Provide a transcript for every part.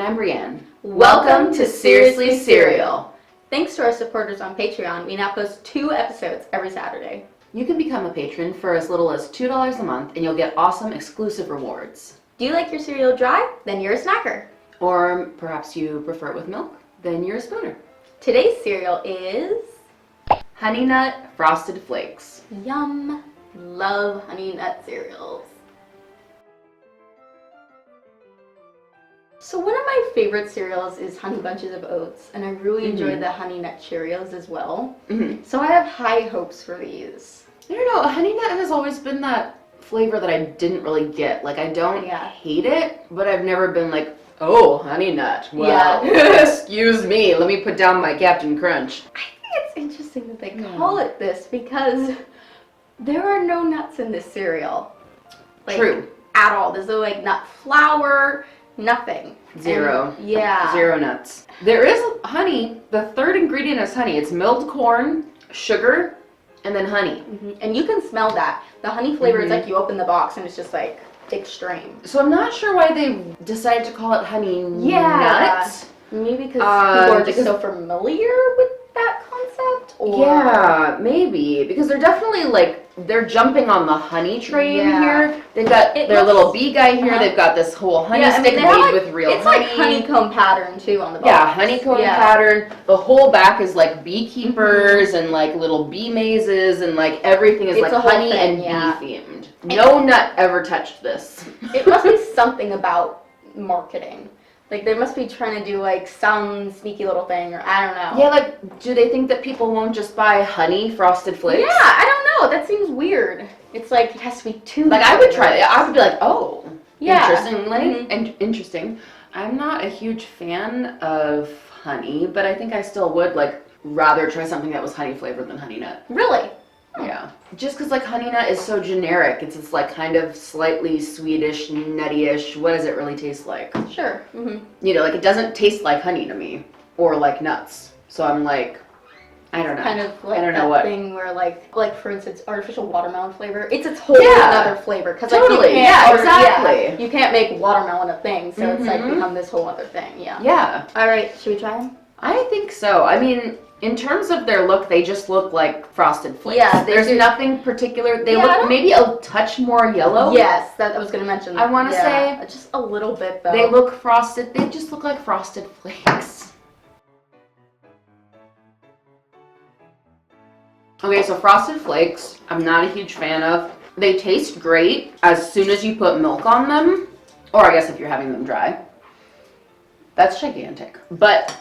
I'm Brienne. Welcome to Seriously Cereal. Thanks to our supporters on Patreon, we now post 2 episodes every Saturday. You can become a patron for as little as $2 a month and you'll get awesome exclusive rewards. Do you like your cereal dry? Then you're a snacker. Or perhaps you prefer it with milk? Then you're a spooner. Today's cereal is... Honey Nut Frosted Flakes. Yum. Love Honey Nut cereals. So one of my favorite cereals is Honey Bunches of Oats, and I really enjoy the Honey Nut Cheerios as well. So I have high hopes for these. I don't know, Honey Nut has always been that flavor that I didn't really get. Like, I don't hate it, but I've never been like, oh, Honey Nut. Well, excuse me, let me put down my Captain Crunch. I think it's interesting that they call it this because there are no nuts in this cereal. Like, True. At all. There's no like nut flour, nothing. Zero. And, yeah. Zero nuts. There is honey. The third ingredient is honey. It's milled corn, sugar, and then honey. And you can smell that. The honey flavor is like you open the box and it's just like extreme. So I'm not sure why they decided to call it honey nut. Maybe because people are just so familiar with that concept? Or... Yeah, maybe. Because they're definitely like, they're jumping on the honey train here. They've got their little bee guy here. They've got this whole honey stick made with real honey. It's like honeycomb pattern too on the box. Yeah, honeycomb pattern. The whole back is like beekeepers and like little bee mazes and like everything is like honey and bee themed. No nut ever touched this. It must be something about marketing. Like, they must be trying to do, like, some sneaky little thing, or I don't know. Yeah, like, do they think that people won't just buy honey frosted flakes? Yeah, I don't know. That seems weird. It's like, it has to be too... Like, I would try it. I would be like, oh, interestingly. and interesting. I'm not a huge fan of honey, but I think I still would, like, rather try something that was honey flavored than honey nut. Really? Yeah. Just because, like, honey nut is so generic. It's this, like, kind of slightly sweetish, nutty-ish. What does it really taste like? Sure. You know, like, it doesn't taste like honey to me. Or like nuts. So I'm like, I don't know. Kind of like thing where, like, for instance, artificial watermelon flavor. It's its whole another flavor. Cause, like, you can't, exactly. You can't make watermelon a thing. So it's, like, become this whole other thing. Yeah. Yeah. All right. Should we try them? I think so. I mean... In terms of their look, they just look like Frosted Flakes. Yeah, there's nothing particular. They look maybe a touch more yellow. Yes, that I was going to mention. I want to say just a little bit though. They look frosted. They just look like Frosted Flakes. Okay, so Frosted Flakes, I'm not a huge fan of. They taste great as soon as you put milk on them, or I guess if you're having them dry. That's gigantic. But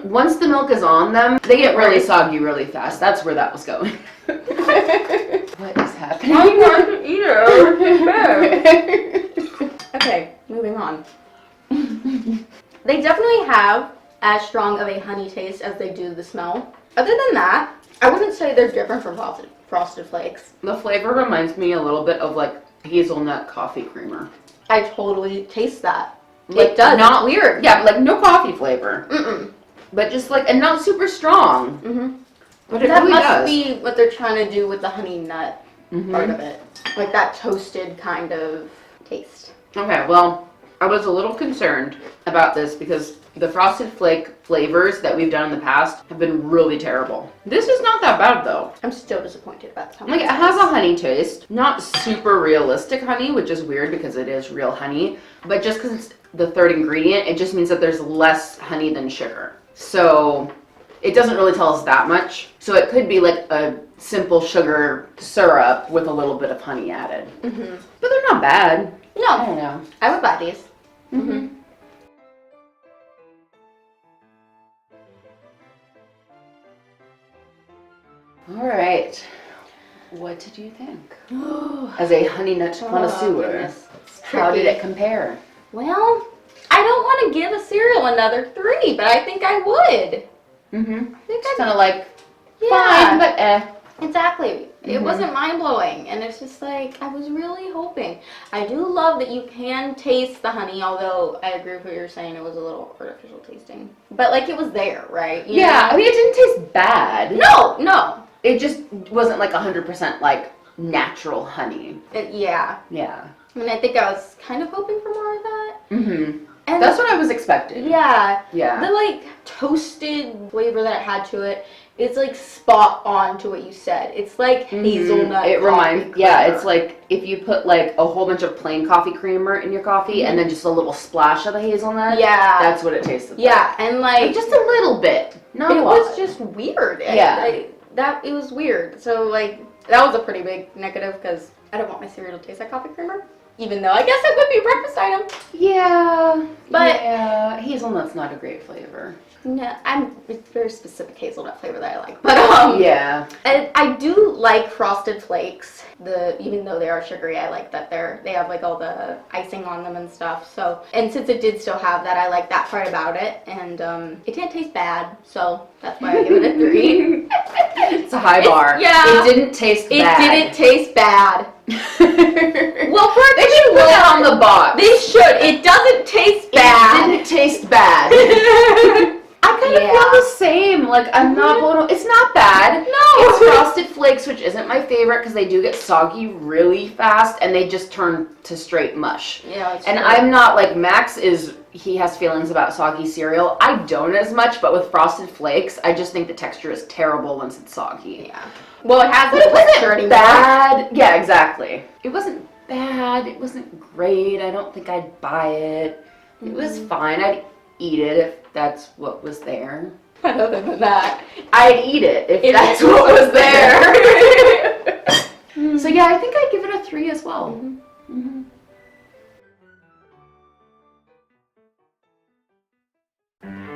once the milk is on them, they get really soggy really fast. That's where that was going. What is happening? I'm going to eat it. Okay, moving on. They definitely have as strong of a honey taste as they do the smell. Other than that, I wouldn't say they're different from Frosted Flakes. The flavor reminds me a little bit of like hazelnut coffee creamer. I totally taste that. Like, it does. Not weird. Yeah, like no coffee flavor. But just like, and not super strong. But it really does. That must be what they're trying to do with the honey nut part of it. Like that toasted kind of taste. Okay, well, I was a little concerned about this because the Frosted Flake flavors that we've done in the past have been really terrible. This is not that bad though. I'm still disappointed about how like it has a honey taste, not super realistic honey, which is weird because it is real honey, but just because it's the third ingredient, it just means that there's less honey than sugar. So it doesn't really tell us that much. So it could be like a simple sugar syrup with a little bit of honey added. But they're not bad. No. I don't know. I would buy these. All right. What did you think? As a honey nut connoisseur, how did it compare? Well, I don't want to give a cereal another 3, but I think I would. I think it's kind of like, fine, but eh. Exactly. It wasn't mind-blowing, and it's just like, I was really hoping. I do love that you can taste the honey, although I agree with what you're saying, it was a little artificial tasting. But, like, it was there, right? You know? I mean, it didn't taste bad. No. It just wasn't, like, 100%, like, natural honey. Yeah. Yeah. I mean, I think I was kind of hoping for more of that. And That's what I was expecting. yeah. Yeah. The like toasted flavor that it had to it is like spot on to what you said. It's like hazelnut. It reminds, coffee yeah, creamer. it's like if you put like a whole bunch of plain coffee creamer in your coffee and then just a little splash of the hazelnut. Yeah. That's what it tasted like. Yeah, and like Just a little bit. Not it a lot. was just weird. Yeah. It was weird. So like that was a pretty big negative because I don't want my cereal to taste like coffee creamer. Even though I guess it would be a breakfast item. Yeah. But yeah, hazelnut's not a great flavor. No, it's very specific hazelnut flavor that I like. But yeah. And I do like Frosted Flakes. Even though they are sugary, I like that they have like all the icing on them and stuff. So, and since it did still have that, I like that part about it. And it didn't taste bad, so that's why I give it a 3. It's a high bar. Yeah. It didn't taste bad. It didn't taste bad. Well, they should put it on the box. They should. It doesn't taste bad. It didn't taste bad. I kind of feel the same. Like, I'm not blown away. It's not bad. No. It's Frosted Flakes, which isn't my favorite because they do get soggy really fast and they just turn to straight mush. Yeah, it's and true. I'm not like Max he has feelings about soggy cereal. I don't as much, but with Frosted Flakes, I just think the texture is terrible once it's soggy. Yeah. Well, it has But it texture wasn't anymore. bad. Yeah, exactly. It wasn't bad. It wasn't great. I don't think I'd buy it. It was fine. I'd eat it if that's what was there. But other than that, I'd eat it if that's what was there. So yeah, I think I'd give it a 3 as well. Mm-hmm.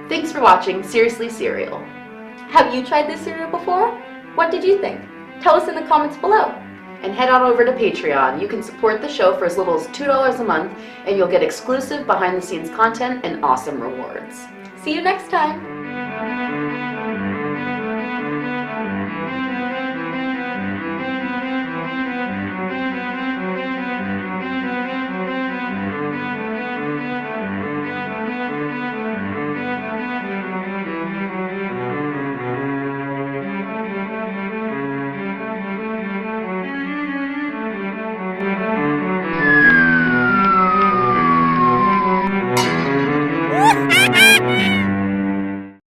Thanks for watching Seriously Cereal. have you tried this cereal before? What did you think? Tell us in the comments below. And head on over to Patreon. You can support the show for as little as $2 a month, and you'll get exclusive behind-the-scenes content and awesome rewards. See you next time.